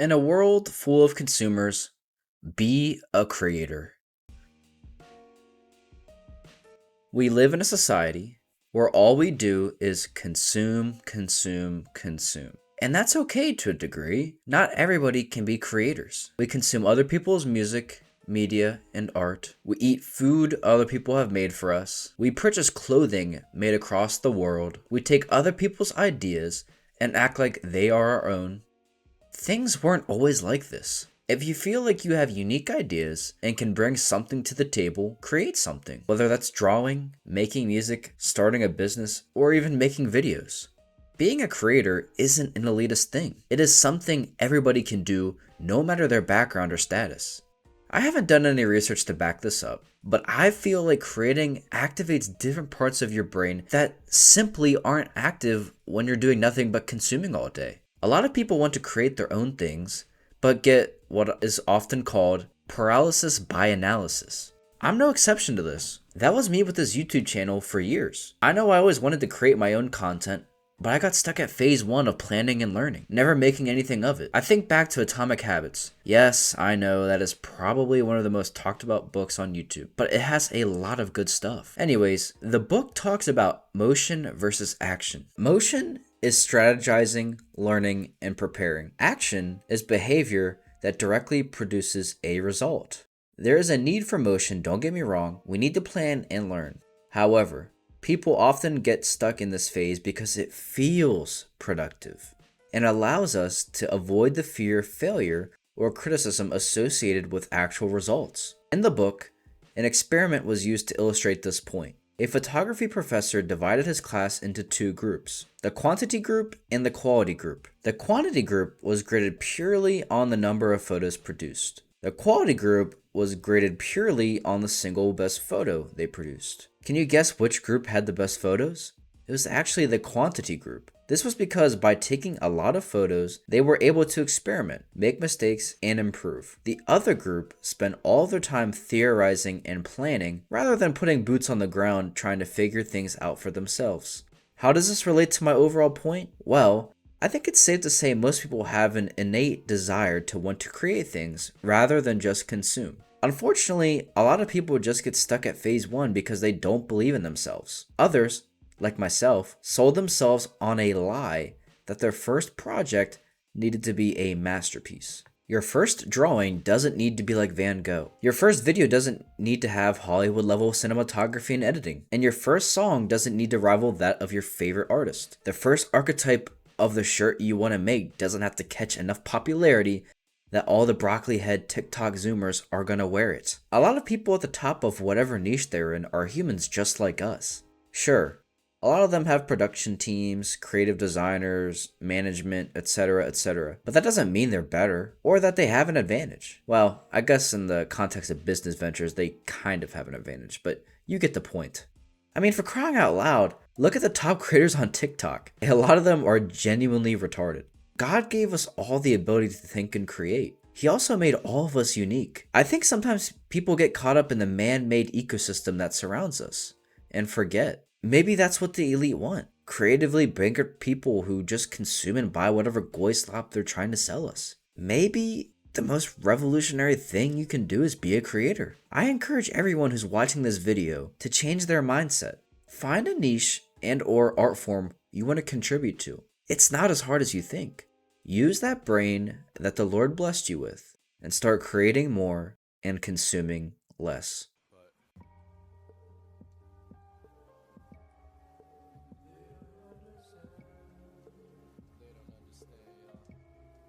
In a world full of consumers, be a creator. We live in a society where all we do is consume, consume, consume. And that's okay to a degree. Not everybody can be creators. We consume other people's music, media, and art. We eat food other people have made for us. We purchase clothing made across the world. We take other people's ideas and act like they are our own. Things weren't always like this. If you feel like you have unique ideas and can bring something to the table, create something. Whether that's drawing, making music, starting a business, or even making videos. Being a creator isn't an elitist thing. It is something everybody can do, no matter their background or status. I haven't done any research to back this up, but I feel like creating activates different parts of your brain that simply aren't active when you're doing nothing but consuming all day. A lot of people want to create their own things, but get what is often called paralysis by analysis. I'm no exception to this. That was me with this YouTube channel for years. I know I always wanted to create my own content, but I got stuck at phase 1 of planning and learning, never making anything of it. I think back to Atomic Habits. Yes, I know that is probably one of the most talked about books on YouTube, but it has a lot of good stuff. Anyways, the book talks about motion versus action. Motion is strategizing, learning, and preparing. Action is behavior that directly produces a result. There is a need for motion, don't get me wrong. We need to plan and learn. However, people often get stuck in this phase because it feels productive and allows us to avoid the fear of failure or criticism associated with actual results. In the book, an experiment was used to illustrate this point. A photography professor divided his class into two groups, the quantity group and the quality group. The quantity group was graded purely on the number of photos produced. The quality group was graded purely on the single best photo they produced. Can you guess which group had the best photos? It was actually the quantity group. This was because by taking a lot of photos, they were able to experiment, make mistakes, and improve. The other group spent all their time theorizing and planning rather than putting boots on the ground trying to figure things out for themselves. How does this relate to my overall point? Well, I think it's safe to say most people have an innate desire to want to create things rather than just consume. Unfortunately, a lot of people just get stuck at phase 1 because they don't believe in themselves. Others, like myself, sold themselves on a lie that their first project needed to be a masterpiece. Your first drawing doesn't need to be like Van Gogh. Your first video doesn't need to have Hollywood level cinematography and editing. And your first song doesn't need to rival that of your favorite artist. The first archetype of the shirt you want to make doesn't have to catch enough popularity that all the broccoli head TikTok zoomers are gonna wear it. A lot of people at the top of whatever niche they're in are humans just like us. Sure, a lot of them have production teams, creative designers, management, etc., etc. But that doesn't mean they're better or that they have an advantage. Well, I guess in the context of business ventures, they kind of have an advantage, but you get the point. I mean, for crying out loud, look at the top creators on TikTok. A lot of them are genuinely retarded. God gave us all the ability to think and create. He also made all of us unique. I think sometimes people get caught up in the man-made ecosystem that surrounds us and forget. Maybe that's what the elite want. Creatively bankrupt people who just consume and buy whatever goy slop they're trying to sell us. Maybe the most revolutionary thing you can do is be a creator. I encourage everyone who's watching this video to change their mindset. Find a niche and/or art form you want to contribute to. It's not as hard as you think. Use that brain that the Lord blessed you with and start creating more and consuming less.